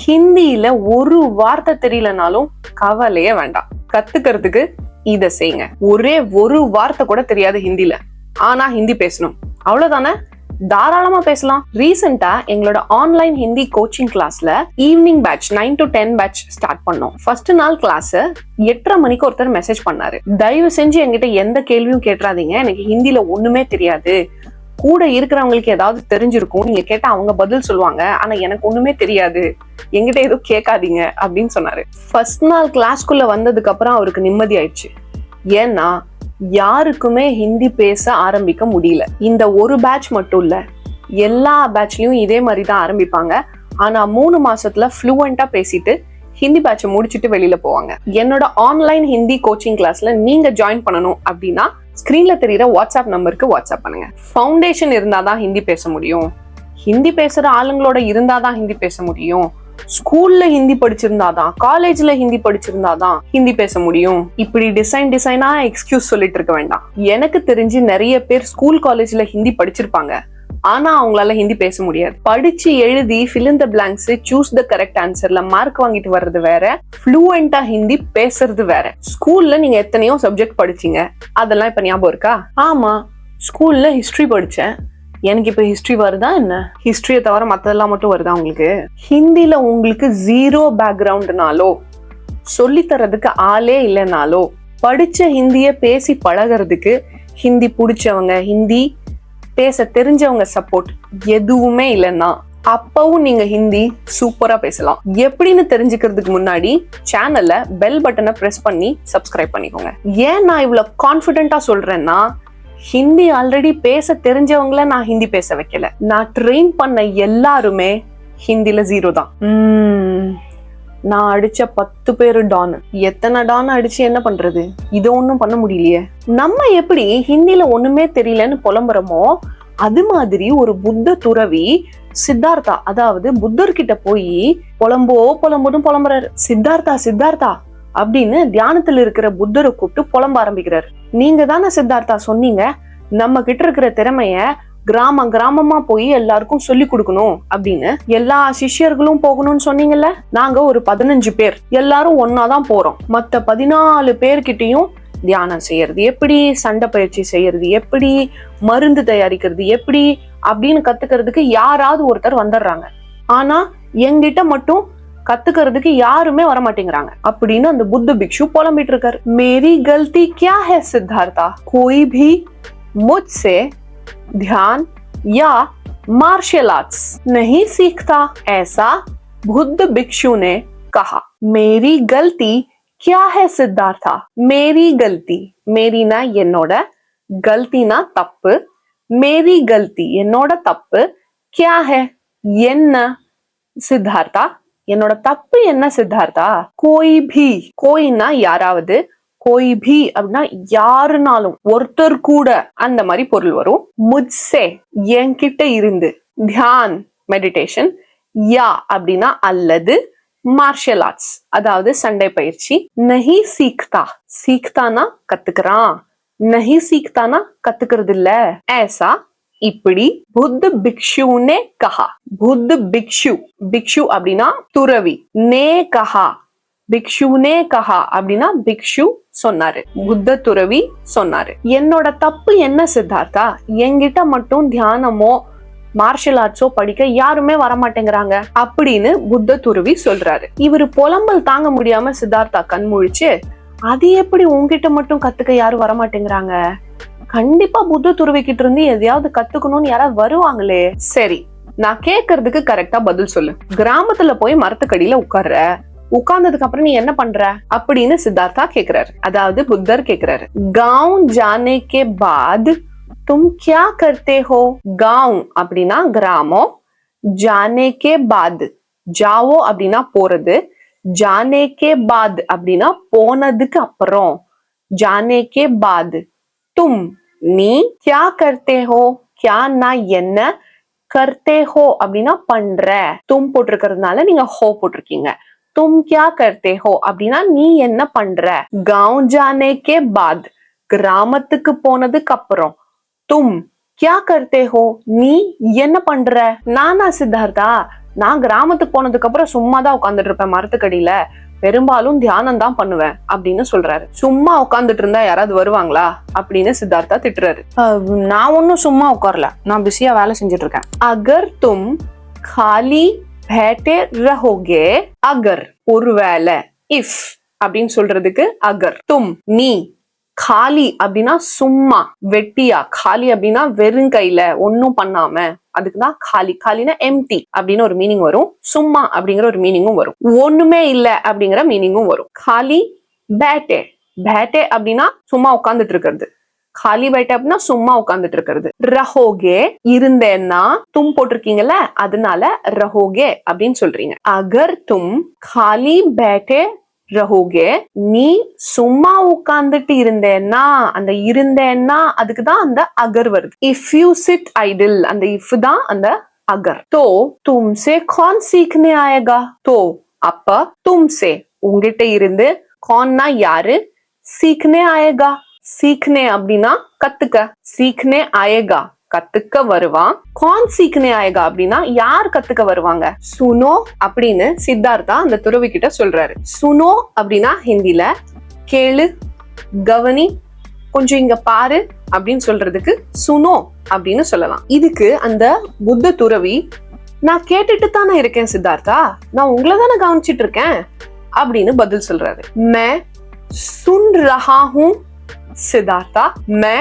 ஹிந்தியில ஒரு வார்த்தை தெரியலனாலும் கவலையே வேண்டாம். கத்துக்கிறதுக்கு இத செய்யுங்க. ஒரே ஒரு வார்த்தை கூட தெரியாது ஹிந்தில, ஆனா ஹிந்தி பேசணும், அவ்வளவுதானே? தாராளமா பேசலாம். ரீசெண்டா எங்களோட ஆன்லைன் ஹிந்தி கோச்சிங் கிளாஸ்ல evening batch 9 to 10 batch start பண்ணோம். ஃபர்ஸ்ட் நாள் கிளாஸ் 8:30 மணிக்கு ஒருத்தர் மெசேஜ் பண்ணாரு, தயவு செஞ்சு என்கிட்ட எந்த கேள்வியும் கேட்றாதீங்க, எனக்கு ஹிந்தில ஒண்ணுமே தெரியாது, கூட இருக்கிறவங்களுக்கு ஏதாவது தெரிஞ்சிருக்கும், நீங்க கேட்டா அவங்க பதில் சொல்லுவாங்க, ஆனா எனக்கு ஒண்ணுமே தெரியாது, என்கிட்ட எதுவும் கேட்காதீங்க அப்படின்னு சொன்னாரு. ஃபர்ஸ்ட் நாள் கிளாஸ்க்குள்ள வந்ததுக்கு அப்புறம் அவருக்கு நிம்மதி ஆயிடுச்சு. ஏன்னா யாருக்குமே ஹிந்தி பேச ஆரம்பிக்க முடியல. இந்த ஒரு பேட்ச் மட்டும் இல்ல, எல்லா பேட்ச்லயும் இதே மாதிரி தான் ஆரம்பிப்பாங்க. ஆனா 3 மாசத்துல ஃப்ளூவெண்டா பேசிட்டு ஹிந்தி பேட்சை முடிச்சுட்டு வெளியில போவாங்க. என்னோட ஆன்லைன் ஹிந்தி கோச்சிங் கிளாஸ்ல நீங்க ஜாயின் பண்ணணும் அப்படின்னா ஸ்கிரீன்ல தெரியுற வாட்ஸ்அப் நம்பருக்கு வாட்ஸ்அப் பண்ணுங்க. ஃபவுண்டேஷன் இருந்தாதான் ஹிந்தி பேச முடியும், ஹிந்தி பேசுற ஆளுங்களோட இருந்தாதான் ஹிந்தி பேச முடியும், ஸ்கூல்ல ஹிந்தி படிச்சிருந்தாதான், காலேஜ்ல ஹிந்தி படிச்சிருந்தாதான் ஹிந்தி பேச முடியும். இப்படி டிசைனா எக்ஸ்கியூஸ் சொல்லிட்டு இருக்க வேண்டாம். எனக்கு தெரிஞ்சு நிறைய பேர் ஸ்கூல் காலேஜ்ல ஹிந்தி படிச்சிருப்பாங்க, ஆனா அவங்களால ஹிந்தி பேச முடியாது. படிச்சு எழுதி fill in the blanks, choose the correct answerல மார்க் வாங்கிட்டு வர்றது வேற, ஃப்ளூவெண்டா ஹிந்தி பேசுறது வேற. ஸ்கூல்ல நீங்க எத்தனையோ சப்ஜெக்ட் படிச்சீங்க, அதெல்லாம் இப்ப ஞாபகம் இருக்கா? ஆமா, ஸ்கூல்ல ஹிஸ்டரி படிச்சேன், எனக்கு இப்ப ஹிஸ்டரி வருதா என்ன? ஹிஸ்டரியை தவிர மத்ததெல்லாம் மட்டும் வருதா உங்களுக்கு? ஹிந்தில உங்களுக்கு 0 பேக்ரவுண்ட்னாலோ, சொல்லி தரதுக்கு ஆளே இல்லைனாலோ, படிச்ச ஹிந்திய பேசி பழகிறதுக்கு ஹிந்தி பிடிச்சவங்க, ஹிந்தி பேச தெரிஞ்சவங்க சப்போர்ட் எதுவுமே இல்லைன்னா அப்பவும் நீங்க ஹிந்தி சூப்பரா பேசலாம். எப்படின்னு தெரிஞ்சுக்கிறதுக்கு முன்னாடி சேனல்ல பெல் பட்டனை பிரஸ் பண்ணி சப்ஸ்கிரைப் பண்ணிக்கோங்க. ஏன் நான் இவ்வளவு கான்பிடென்டா சொல்றேன்னா, ஹிந்தி ஆல்ரெடி பேச தெரிஞ்சவங்கள நான் ஹிந்தி பேச வைக்கல, நான் ட்ரெயின் பண்ண எல்லாருமே ஹிந்தில 0 தான். நான் அடிச்ச 10 பேரு டான், எத்தனை டான் அடிச்சு என்ன பண்றது? இத ஒண்ணும் பண்ண முடியலையே. நம்ம எப்படி ஹிந்தில ஒண்ணுமே தெரியலன்னு புலம்புறோமோ, அது மாதிரி ஒரு புத்த துறவி சித்தார்த்தா, அதாவது புத்தர்கிட்ட போய் புலம்போன்னு புலம்புறாரு. சித்தார்த்தா அப்படின்னு தியானத்துல இருக்கிற புத்தரை கூப்பிட்டு புலம்ப ஆரம்பிக்கிறாரு. நீங்க தானே சித்தார்த்தா சொன்னீங்க, நம்ம கிட்ட இருக்கிற திறமைய கிராமமா போய் எல்லாருக்கும் சொல்லி கொடுக்கணும் அப்படின்னு, எல்லா சிஷ்யர்களும் போகணும்னு சொன்னீங்கல்ல. நாங்க ஒரு 15 பேர் எல்லாரும் ஒன்னாதான் போறோம். மத்த 14 பேர்கிட்டையும் தியானம் செய்யறது எப்படி, சண்டை பயிற்சி செய்யறது எப்படி, மருந்து தயாரிக்கிறது எப்படி அப்படின்னு கத்துக்கிறதுக்கு யாராவது ஒருத்தர் வந்துடுறாங்க. ஆனா எங்கிட்ட மட்டும் கத்துக்கிறதுக்கு யாருமே வர மாட்டேங்கிறாங்க அப்படின்னு அந்த புத்த பிக்ஷு புலம்பிட்டு இருக்காரு. மேரி கல்தி கியா ஹை சித்தார்த்தா, கோई भी मुझसे ध्यान या मार्शल आर्ट्स नहीं सीखता, ऐसा बुद्ध भिक्षु ने कहा. मेरी गलती क्या है सिद्धार्था, मेरी गलती, मेरी ना என்னோட, गलती ना தப்பு, मेरी गलती என்னோட தப்பு, क्या है என்ன, சித்தார்த்தா என்னோட தப்பு என்ன சித்தார்த்தா, கோई भी, கோயின்னா யாராவது, கோई भी அப்படின்னா யாருனாலும், ஒருத்தர் கூட, அந்த மாதிரி பொருள் வரும். முஜ்சே என்கிட்ட இருந்து, தியான் மெடிடேஷன், யா அப்படின்னா அல்லது, மார்ஷல் ஆர்ட்ஸ் அதாவது சண்டை பயிற்சி, நஹி சீக்தா, சீக்தானா கத்துக்கிறான், நஹி சீக்தானா கத்துக்கிறது இல்ல, ஏசா இப்படி புத்த பிக்ஷுனே கஹா, புத்த பிக்ஷு, பிக்ஷு அப்படின்னா துறவி, நே கஹா, பிக்ஷுனே கஹா அப்படின்னா பிக்ஷு சொன்னாரு, புத்த துறவி சொன்னாரு. என்னோட தப்பு என்ன சித்தார்த்தா, என்கிட்ட மட்டும் தியானமோ மார்ஷல் ஆர்ட்ஸோ படிக்க யாருமே வரமாட்டேங்கிறாங்க அப்படின்னு புத்த துறவி சொல்றாரு. இவரு புலம்பல் தாங்க முடியாம சித்தார்த்தா கண்முழிச்சு, அது எப்படி உங்ககிட்ட மட்டும் கத்துக்க யாரும் வரமாட்டேங்கிறாங்க, கண்டிப்பா புத்த துறவி கிட்ட இருந்து எதையாவது கத்துக்கணும்னு யாராவது வருவாங்களே. சரி, நான் கேக்குறதுக்கு கரெக்டா பதில் சொல்லு. கிராமத்துல போய் மரத்துக்கடியில உட்கார்ந்ததுக்கு அப்புறம் நீ என்ன பண்ற அப்படின்னு சித்தார்த்தா கேக்குறாரு. அதாவது புத்தர் கேக்குறாரு, गांव जाने के बाद तुम क्या करते हो, गांव அப்படின்னா கிராமம், जाने के बाद जाओ அப்படின்னா போறது, जाने के बाद அப்படின்னா போனதுக்கு அப்புறம், जाने के बाद तुम நீ, क्या करते हो, क्या ना என்ன, करते हो அப்படின்னா பண்ற, தும் போட்டிருக்கிறதுனால நீங்க ஹோ போட்டிருக்கீங்க. तुम क्या करते हो அப்படின்னா நீ என்ன பண்ற. गांव जाने के बाद கிராமத்துக்கு போனதுக்கு அப்புறம், तुम क्या करते हो நீ என்ன பண்ற. நானா சித்தார்த்தா நான் கிராமத்துக்கு போனதுக்கு அப்புறம் சும்மாதான் உட்காந்துட்டு இருப்பேன் மரத்துக்கடியில, பெரும்பாலும் தியானம் தான் பண்ணுவேன் அப்படின்னு சொல்றாரு. சும்மா உட்காந்துட்டு இருந்தா யாராவது வருவாங்களா அப்படின்னு சித்தார்த்தா திட்டுறாரு. நான் ஒன்னும் சும்மா உட்காரல, நான் பிஸியா வேலை செஞ்சுட்டு இருக்கேன். அகர் தும் खाली बैठे रहोगे, अगर ஒருவேளை, இஃப் அப்படின்னு சொல்றதுக்கு அகர், தும் நீ, காலி அப்படின்னா சும்மா வெட்டியா, காலி அப்படின்னா வெறும் கையில ஒன்னும் பண்ணாம, அதுக்குதான் காலி. காலினா எம்டி அப்படின்னு ஒரு மீனிங் வரும், சும்மா அப்படிங்கிற ஒரு மீனிங்கும் வரும், ஒண்ணுமே இல்ல அப்படிங்கிற மீனிங்கும் வரும். காலி பேட்டே, பேட்டே அப்படின்னா சும்மா உட்கார்ந்துட்டு இருக்கிறது, காலி பைட்டே அப்படின்னா சும்மா உட்கார்ந்துட்டு இருக்கிறது. ரஹோகே இருந்தேன்னா, தும் போட்டிருக்கீங்கல்ல அதனால ரஹோகே அப்படின்னு சொல்றீங்க. அகர் தும் காலி பேட்டே ரஹோகே, நீ சும்மா உட்கார்ந்துட்டு இருந்தேன்னா, அந்த இருந்தேன்னா அதுக்குதான் அந்த அகர் வருது. இஃப் யூ சிட் ஐடில், அந்த இஃப் தான் அந்த அகர். தோ தும்சே கான் சீக்னே ஆயேகா, தோ அப்ப தும்சே உங்ககிட்ட இருந்து, கான்னா யாரு, சீக்னே ஆயேகா, சீக்னே அப்படின்னா கத்துக்க, சீக்னே ஆயேகா கத்துக்க வருவான். கான் சீக்னே ஆயேகா அப்படின்னா யார் கத்துக்க வருவாங்க. சுனோ அப்படின்னு சித்தார்த்தா அந்த துறவி கிட்ட சொல்றாரு. சுனோ அப்படின்னா ஹிந்தில கேளு, கவனி, கொஞ்சம் இங்க பாரு அப்படின்னு சொல்றதுக்கு சுனோ அப்படின்னு சொல்லலாம். இதுக்கு அந்த புத்த துறவி, நான் கேட்டுட்டு தானே இருக்கேன் சித்தார்த்தா, நான் உங்களை தானே கவனிச்சிட்டு இருக்கேன் அப்படின்னு பதில் சொல்றாரு. மே சுன் ரஹா ஹூம் சித்தார்த்தா, மே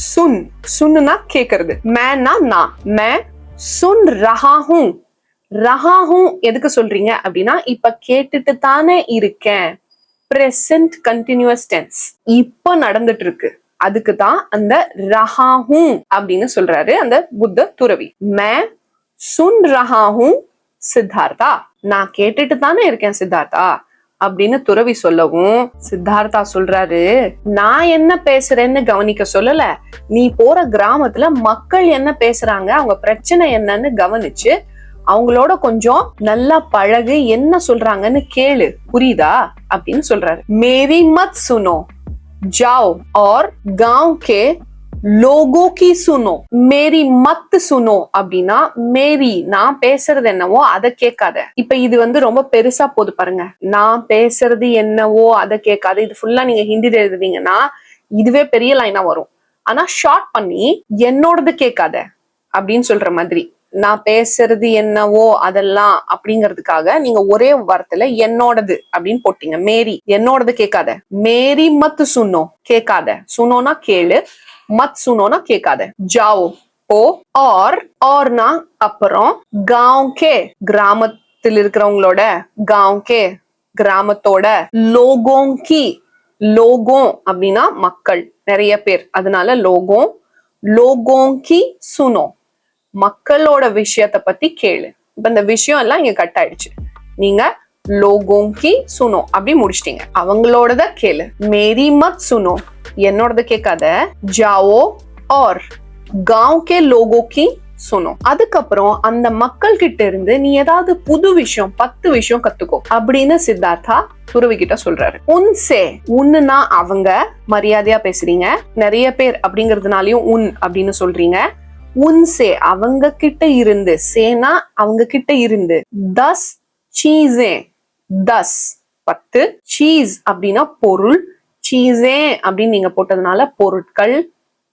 சுன், சுன்னா கேக்குறது, மேன்னா நான், மே சுன் ரஹா ஹூம், ரஹா ஹூம் எதுக்கு சொல்றீங்க அப்படின்னா இப்ப கேட்டுட்டு தானே இருக்கேன், பிரசன்ட் கண்டினியூஸ் டென்ஸ், இப்ப நடந்துட்டு இருக்கு, அதுக்கு தான் அந்த ரஹா ஹூம் அப்படின்னு சொல்றாரு அந்த புத்த துறவி. மே சுன் ரஹா ஹூம் சித்தார்த்தா, நான் கேட்டுட்டு தானே இருக்கேன் சித்தார்த்தா அப்படின்னு துறவி சொல்லவும், சித்தார்த்தா சொல்றாரு, நான் என்ன பேசுறேன்னு கவனிக்க சொல்லல, நீ போற கிராமத்துல மக்கள் என்ன பேசுறாங்க, அவங்க பிரச்சனை என்னன்னு கவனிச்சு அவங்களோட கொஞ்சம் நல்லா பழகு, என்ன சொல்றாங்கன்னு கேளு, புரியுதா அப்படின்னு சொல்றாரு. மேரி மத் சுனோ ஜாओ और गांव के लोगों की सुनो, மேரி மத் சுனோ அப்படின்னா மேரி நான் பேசுறது என்னவோ அதை கேட்காத. இப்ப இது ரொம்ப பெருசா போது பாருங்க, நான் பேசுறது என்னவோ அதை கேட்காத. இது ஃபுல்லா நீங்க ஹிந்தில எழுதுவீங்கன்னா இதுவே பெரிய லைனா வரும். ஆனா ஷார்ட் பண்ணி என்னோடது கேட்காத அப்படின்னு சொல்ற மாதிரி, நான் பேசுறது என்னவோ அதெல்லாம் அப்படிங்கிறதுக்காக நீங்க ஒரே வார்த்தையில என்னோடது அப்படின்னு போட்டீங்க. மேரி என்னோடது கேட்காத, மேரி மத் சுனோ கேட்காத, சுனோனா கேளு, மத் சுனோனா கேட்காத. ஜாओ போ, ஆர்னா அப்புறம், गांव के கிராமத்தில் இருக்கிறவங்களோட, गांव के கிராமத்தோட, लोगों की, लोगों அப்படின்னா மக்கள், நிறைய பேர், அதனால लोगों, लोगों की सुनो மக்களோட விஷயத்தை பத்தி கேளு. இப்ப இந்த விஷயம் எல்லாம் இங்க கட் ஆயிடுச்சு, நீங்க लोगों की सुनो அப்படி முடிச்சிட்டீங்க. அவங்களோடத கேளு, मेरी मत सुनो என்னோடத கேட்காத, जाओ और गांव के लोगों की सुनो. அதுக்கப்புறம் அந்த மக்கள் கிட்ட இருந்து நீ ஏதாவது புது விஷயம் 10 விஷயம் கத்துக்கோ அப்படின்னு சித்தார்த்தா துறவி கிட்ட சொல்றாரு. உன்சே, உன்னுனா அவங்க, மரியாதையா பேசுறீங்க, நிறைய பேர் அப்படிங்கறதுனாலயும் உன் அப்படின்னு சொல்றீங்க. உன்சே அவங்க கிட்ட இருந்து, சேனா அவங்க கிட்ட இருந்து, 10 चीजें, 10 10, சீஸ் அப்படின்னா பொருள், சீஸே அப்படின்னு நீங்க போட்டதுனால பொருட்கள்,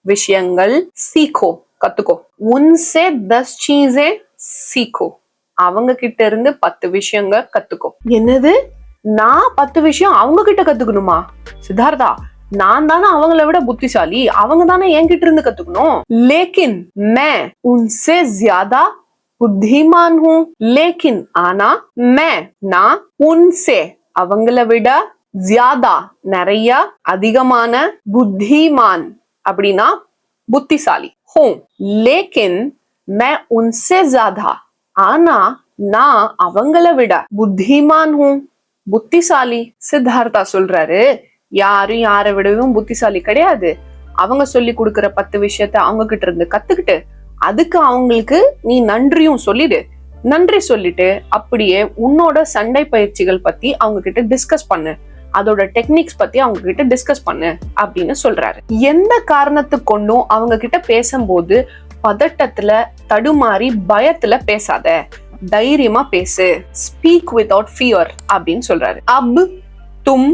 விஷயங்கள், சீக்கோ கத்துக்கோ. உன்சே 10 चीजें சீக்கோ, அவங்க கிட்ட இருந்து 10 விஷயங்கள் கத்துக்கோ. என்னது, நான் 10 விஷயம் அவங்க கிட்ட கத்துக்கணுமா சித்தார்த்தா? நான் தானே அவங்கள விட புத்திசாலி, அவங்க தானே என்கிட்ட இருந்து கத்துக்கணும். லேக்கின் மே உன்சே ஜ்யாதா புத்திமான் ஹூ, லேக்கின் ஆனா, மே நான், உன்சே அவங்கள விட, ஜ்யாதா நிறைய, அதிகமான, புத்திமான் அப்படின்னா புத்திசாலி, ஹூ லேக்கின் மே உன்சே ஜ்யாதா ஆனா நான் அவங்கள விட, புத்திமான் ஹூ புத்திசாலி. சித்தார்த்தா சொல்றாரு, யாரும் யாரை விடவும் புத்திசாலி கிடையாது. அவங்க சொல்லி கொடுக்கிற 10 விஷயத்த அவங்க கிட்ட இருந்து கத்துக்கிட்டு, அதுக்கு அவங்களுக்கு நீ நன்றியும் சொல்லிடு. நன்றி சொல்லிட்டு அப்படியே உன்னோட சண்டை பயிற்சிகள் பத்தி அவங்க கிட்ட டிஸ்கஸ் பண்ணு, அதோட டெக்னிக்ஸ் பத்தி அவங்க கிட்ட டிஸ்கஸ் பண்ணு அப்படின்னு சொல்றாரு. எந்த காரணத்துக்கு கொண்டும் அவங்க கிட்ட பேசும்போது பதட்டத்துல, தடுமாறி, பயத்துல பேசாத. தைரியமா பேசு, ஸ்பீக் வித்வுட் ஃபியர் அப்படின்னு சொல்றாரு. அப் தும்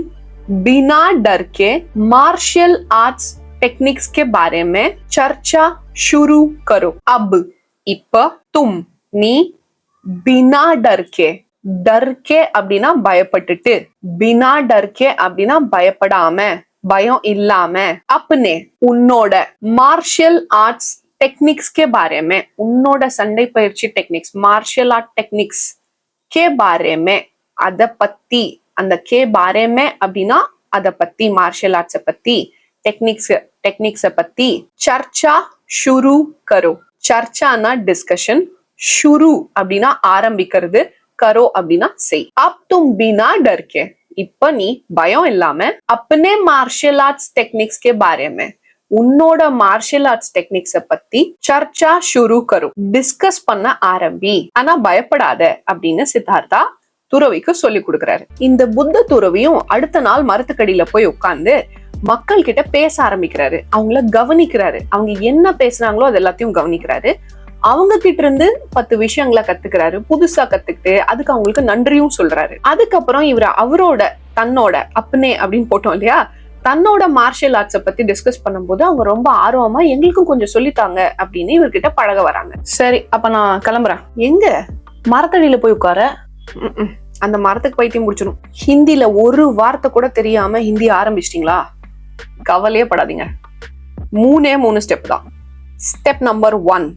बिना डर के मार्शल आर्ट्स टेक्निक्स के बारे में चर्चा शुरू करो. अब இப்ப तुम நீ बिना डर के, डर के அப்படின்னா பயப்பட்டுட்டு, बिना डर के அப்படின்னா பயப்படாம, பயம் இல்லாம, अपने உன்னோட, मार्शल आर्ट्स टेक्निक्स के बारे में உன்னோட சண்டை பயிற்சி டெக்னிக்ஸ், மார்ஷியல் ஆர்ட் டெக்னிக்ஸ் के बारे में அத பத்தி, அந்த கே பாரேமே அப்படின்னா அத பத்தி, மார்ஷியல் ஆர்ட்ஸ பத்தி, டெக்னிக்ஸ பத்தி, சர்ச்சா ஷுரு கரோ. சர்ச்சானா டிஸ்கஷன், ஷுரு அப்படின்னா ஆரம்பிக்கிறது, கரோ அப்படின்னா செய். அப் தும் பினா டர்கே, இப்ப நீ பயம் இல்லாம அப்பனே மார்ஷியல் ஆர்ட்ஸ் டெக்னிக்ஸ் கே பாரேமே உன்னோட மார்ஷியல் ஆர்ட்ஸ் டெக்னிக்ஸ பத்தி சர்ச்சா ஷுரு கரோ, டிஸ்கஸ் பண்ண ஆரம்பி, ஆனா பயப்படாத அப்படின்னு சித்தார்த்தா துறவிக்கு சொல்லி கொடுக்கிறாரு. இந்த புத்த துறவியும் அடுத்த நாள் மரத்துக்கடியில போய் உட்கார்ந்து மக்கள் கிட்ட பேச ஆரம்பிக்கிறாரு. அவங்கள கவனிக்கிறாரு, அவங்க என்ன பேசுறாங்களோ அது எல்லாத்தையும் கவனிக்கிறாரு. அவங்க கிட்ட இருந்து 10 விஷயங்களை கத்துக்கிறாரு. புதுசா கத்துக்கிட்டு அதுக்கு அவங்களுக்கு நன்றியும் சொல்றாரு. அதுக்கப்புறம் இவர் அவரோட, தன்னோட அப்னே அப்படின்னு போட்டோம் இல்லையா, தன்னோட மார்ஷியல் ஆர்ட்ஸ பத்தி டிஸ்கஸ் பண்ணும்போது அவங்க ரொம்ப ஆர்வமா எங்களுக்கும் கொஞ்சம் சொல்லித்தாங்க அப்படின்னு இவர்கிட்ட பழக வராங்க. சரி, அப்ப நான் கிளம்புறேன். எங்க? மரத்தடியில போய் உட்கார. அந்த மரத்துக்கு பைத்தியம் முடிச்சிடும். ஹிந்தில ஒரு வார்த்தை கூட தெரியாம ஹிந்தி ஆரம்பிச்சிட்டீங்களா? கவலையே படாதீங்க. 3 ஸ்டெப் தான். ஸ்டெப் நம்பர் 1,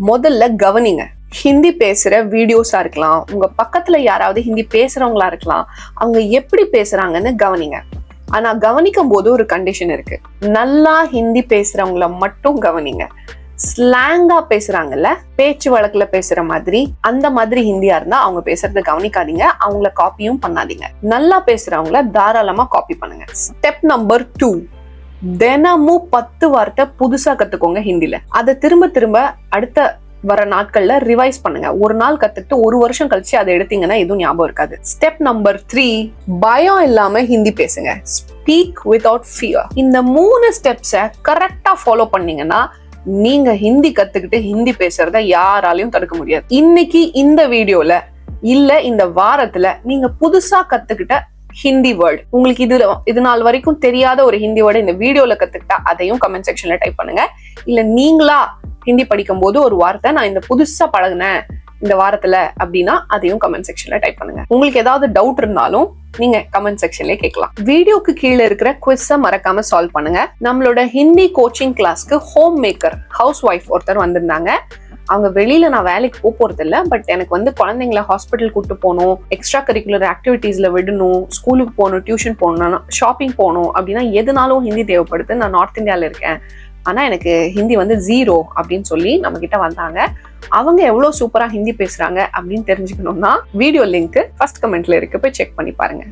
முதல்ல கவனிங்க. ஹிந்தி பேசுற வீடியோஸா இருக்கலாம், உங்க பக்கத்துல யாராவது ஹிந்தி பேசுறவங்களா இருக்கலாம், அவங்க எப்படி பேசுறாங்கன்னு கவனிங்க. ஆனா கவனிக்கும் போது ஒரு கண்டிஷன் இருக்கு. நல்லா ஹிந்தி பேசுறவங்கள மட்டும் கவனிங்க. ஸ்லாங்கா பேசுறாங்கல்ல, பேச்சு வழக்குல பேசுற மாதிரி, அந்த மாதிரி ஹிந்தியா இருந்தா அவங்க பேசுறத கவனிக்காதீங்க, அவங்கள காப்பியும் பண்ணாதீங்க. நல்லா பேசுறவங்கள தாராளமா காப்பி பண்ணுங்க. ஸ்டெப் நம்பர் 2, தினமும் 10 வார்த்தை புதுசா கத்துக்கோங்க ஹிந்தில. அதை திரும்ப திரும்ப அடுத்த வர நாட்கள்ல ரிவைஸ் பண்ணுங்க. ஒரு நாள் கத்துக்கிட்டு 1 வருஷம் கழிச்சு அதை எடுத்தீங்கன்னா எதுவும் ஞாபகம் இருக்காது. ஸ்டெப் நம்பர் 3, பயம் இல்லாம ஹிந்தி பேசுங்க. Speak without fear. இந்த 3 ஸ்டெப்ஸை கரெக்டா ஃபாலோ பண்ணீங்கன்னா நீங்க ஹிந்தி கத்துக்கிட்டு ஹிந்தி பேசுறத யாராலையும் தடுக்க முடியாது. இன்னைக்கு இந்த வீடியோல இல்ல இந்த வாரத்துல நீங்க புதுசா கத்துக்கிட்ட ஹிந்தி வேர்டு, உங்களுக்கு இது நாள் வரைக்கும் தெரியாத ஒரு ஹிந்தி வேர்டு இந்த வீடியோல கத்துக்கிட்டா அதையும் கமெண்ட் செக்ஷன்ல டைப் பண்ணுங்க. இல்ல நீங்களா ஹிந்தி படிக்கும் போது ஒரு வார்த்தை நான் இந்த புதுசா பழகுனேன் இந்த வாரத்துல அப்படின்னா அதையும் கமெண்ட் செக்ஷன்ல டைப் பண்ணுங்க. உங்களுக்கு ஏதாவது டவுட் இருந்தாலும் நீங்க கமெண்ட் செக்ஷன்ல கேட்கலாம். வீடியோக்கு கீழே இருக்கிற குவிஸ மறக்காம சால்வ் பண்ணுங்க. நம்மளோட ஹிந்தி கோச்சிங் கிளாஸ்க்கு ஹோம் மேக்கர், ஹவுஸ் ஒய்ஃப் ஒருத்தர் வந்திருந்தாங்க. அவங்க வெளியில நான் வேலைக்கு போறது இல்லை, பட் எனக்கு குழந்தைங்களை ஹாஸ்பிட்டல் கூட்டு போகணும், எக்ஸ்ட்ரா கரிக்குலர் ஆக்டிவிட்டீஸ்ல விடணும், ஸ்கூலுக்கு போகணும், டியூஷன் போகணும், ஷாப்பிங் போகணும் அப்படின்னா எதுனாலும் ஹிந்தி தேவைப்படுது. நான் நார்த் இந்தியால இருக்கேன், ஆனா எனக்கு ஹிந்தி 0 அப்படின்னு சொல்லி நம்ம கிட்ட வந்தாங்க. அவங்க எவ்வளவு சூப்பரா ஹிந்தி பேசுறாங்க அப்படின்னு தெரிஞ்சுக்கணும்னா வீடியோ லிங்க் ஃபர்ஸ்ட் கமெண்ட்ல இருக்கு, போய் செக் பண்ணி பாருங்க.